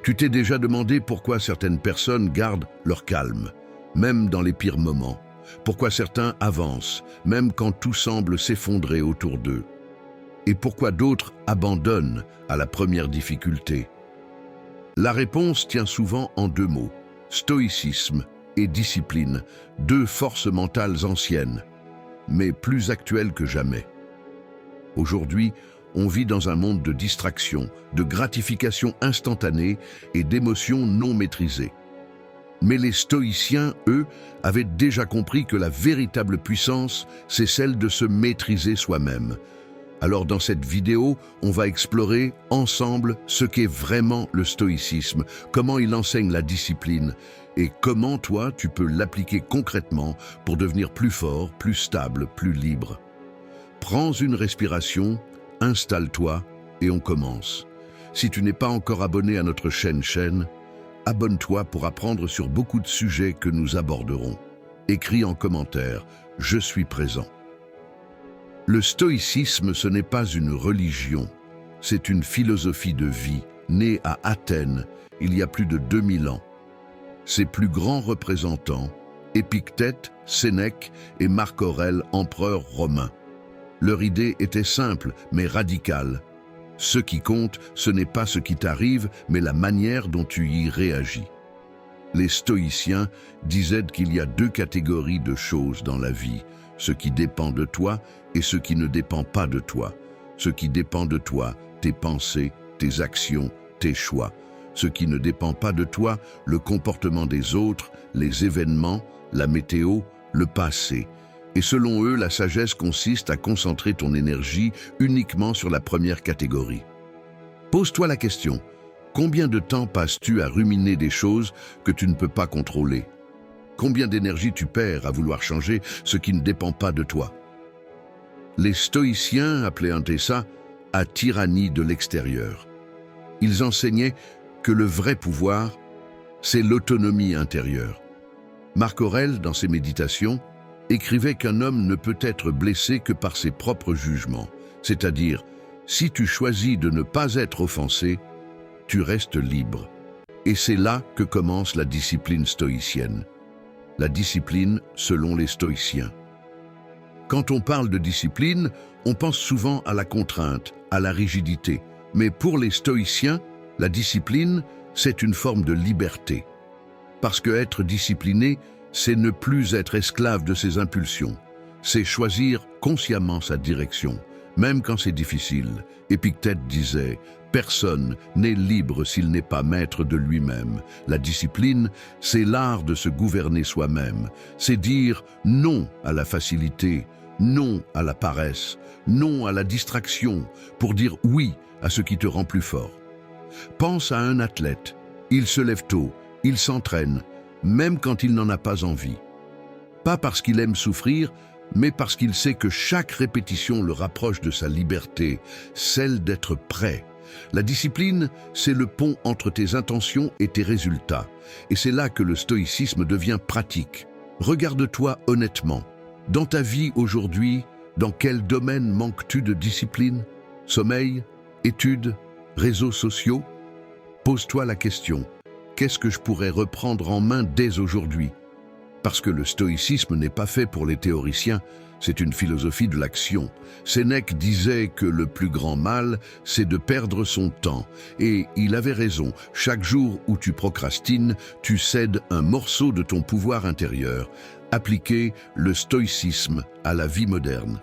Tu t'es déjà demandé pourquoi certaines personnes gardent leur calme, même dans les pires moments? Pourquoi certains avancent, même quand tout semble s'effondrer autour d'eux? Et pourquoi d'autres abandonnent à la première difficulté? La réponse tient souvent en deux mots: stoïcisme et discipline, deux forces mentales anciennes, mais plus actuelles que jamais. Aujourd'hui, on vit dans un monde de distraction, de gratification instantanée et d'émotions non maîtrisées. Mais les stoïciens, eux, avaient déjà compris que la véritable puissance, c'est celle de se maîtriser soi-même. Alors dans cette vidéo, on va explorer ensemble ce qu'est vraiment le stoïcisme, comment il enseigne la discipline et comment toi tu peux l'appliquer concrètement pour devenir plus fort, plus stable, plus libre. Prends une respiration, installe-toi et on commence. Si tu n'es pas encore abonné à notre chaîne, abonne-toi pour apprendre sur beaucoup de sujets que nous aborderons. Écris en commentaire, je suis présent. Le stoïcisme, ce n'est pas une religion, c'est une philosophie de vie, née à Athènes, il y a plus de 2000 ans. Ses plus grands représentants, Épictète, Sénèque et Marc Aurèle, empereur romain. Leur idée était simple, mais radicale. Ce qui compte, ce n'est pas ce qui t'arrive, mais la manière dont tu y réagis. Les stoïciens disaient qu'il y a deux catégories de choses dans la vie, ce qui dépend de toi et ce qui ne dépend pas de toi. Ce qui dépend de toi, tes pensées, tes actions, tes choix. Ce qui ne dépend pas de toi, le comportement des autres, les événements, la météo, le passé. Et selon eux, la sagesse consiste à concentrer ton énergie uniquement sur la première catégorie. Pose-toi la question, combien de temps passes-tu à ruminer des choses que tu ne peux pas contrôler? Combien d'énergie tu perds à vouloir changer ce qui ne dépend pas de toi? Les stoïciens appelaient ça la tyrannie de l'extérieur. Ils enseignaient que le vrai pouvoir, c'est l'autonomie intérieure. Marc Aurèle, dans ses méditations, écrivait qu'un homme ne peut être blessé que par ses propres jugements, c'est-à-dire, si tu choisis de ne pas être offensé, tu restes libre. Et c'est là que commence la discipline stoïcienne. La discipline selon les stoïciens. Quand on parle de discipline, on pense souvent à la contrainte, à la rigidité. Mais pour les stoïciens, la discipline, c'est une forme de liberté. Parce que être discipliné, c'est ne plus être esclave de ses impulsions. C'est choisir consciemment sa direction, même quand c'est difficile. Épictète disait « Personne n'est libre s'il n'est pas maître de lui-même ». La discipline, c'est l'art de se gouverner soi-même. C'est dire non à la facilité, non à la paresse, non à la distraction, pour dire oui à ce qui te rend plus fort. Pense à un athlète. Il se lève tôt, il s'entraîne, même quand il n'en a pas envie. Pas parce qu'il aime souffrir, mais parce qu'il sait que chaque répétition le rapproche de sa liberté, celle d'être prêt. La discipline, c'est le pont entre tes intentions et tes résultats. Et c'est là que le stoïcisme devient pratique. Regarde-toi honnêtement. Dans ta vie aujourd'hui, dans quel domaine manques-tu de discipline? Sommeil, études, réseaux sociaux? Pose-toi la question. Qu'est-ce que je pourrais reprendre en main dès aujourd'hui? Parce que le stoïcisme n'est pas fait pour les théoriciens, c'est une philosophie de l'action. Sénèque disait que le plus grand mal, c'est de perdre son temps. Et il avait raison, chaque jour où tu procrastines, tu cèdes un morceau de ton pouvoir intérieur. Appliquer le stoïcisme à la vie moderne.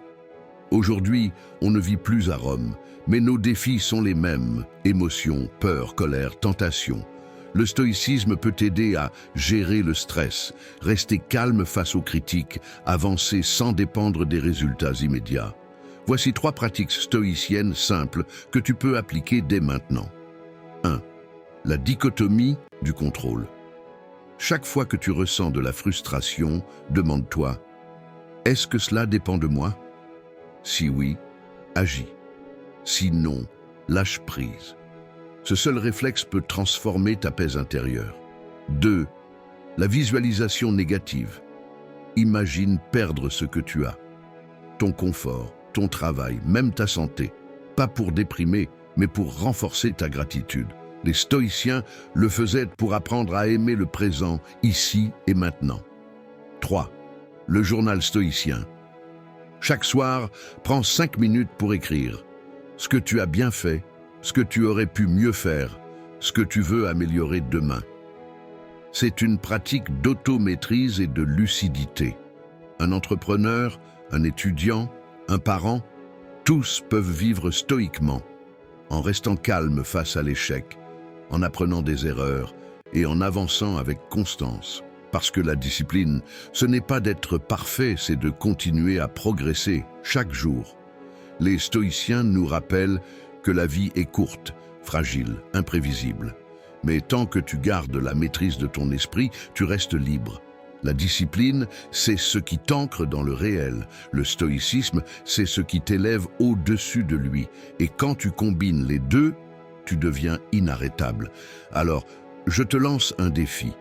Aujourd'hui, on ne vit plus à Rome, mais nos défis sont les mêmes, émotions, peur, colère, tentation. Le stoïcisme peut t'aider à gérer le stress, rester calme face aux critiques, avancer sans dépendre des résultats immédiats. Voici 3 pratiques stoïciennes simples que tu peux appliquer dès maintenant. 1. La dichotomie du contrôle. Chaque fois que tu ressens de la frustration, demande-toi « Est-ce que cela dépend de moi ?» Si oui, agis. Si non, lâche prise. Ce seul réflexe peut transformer ta paix intérieure. 2. La visualisation négative. Imagine perdre ce que tu as. Ton confort, ton travail, même ta santé. Pas pour déprimer, mais pour renforcer ta gratitude. Les stoïciens le faisaient pour apprendre à aimer le présent, ici et maintenant. 3. Le journal stoïcien. Chaque soir, prends 5 minutes pour écrire ce que tu as bien fait, ce que tu aurais pu mieux faire, ce que tu veux améliorer demain. C'est une pratique d'automaîtrise et de lucidité. Un entrepreneur, un étudiant, un parent, tous peuvent vivre stoïquement, en restant calme face à l'échec, en apprenant des erreurs et en avançant avec constance. Parce que la discipline, ce n'est pas d'être parfait, c'est de continuer à progresser chaque jour. Les stoïciens nous rappellent que la vie est courte, fragile, imprévisible. Mais tant que tu gardes la maîtrise de ton esprit, tu restes libre. La discipline, c'est ce qui t'ancre dans le réel. Le stoïcisme, c'est ce qui t'élève au-dessus de lui. Et quand tu combines les deux, tu deviens inarrêtable. Alors, je te lance un défi.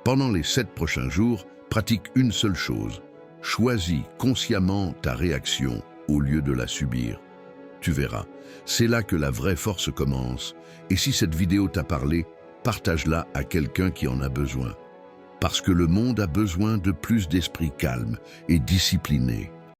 Pendant les 7 prochains jours, pratique une seule chose. Choisis consciemment ta réaction au lieu de la subir. Tu verras, c'est là que la vraie force commence. Et si cette vidéo t'a parlé, partage-la à quelqu'un qui en a besoin. Parce que le monde a besoin de plus d'esprit calme et discipliné.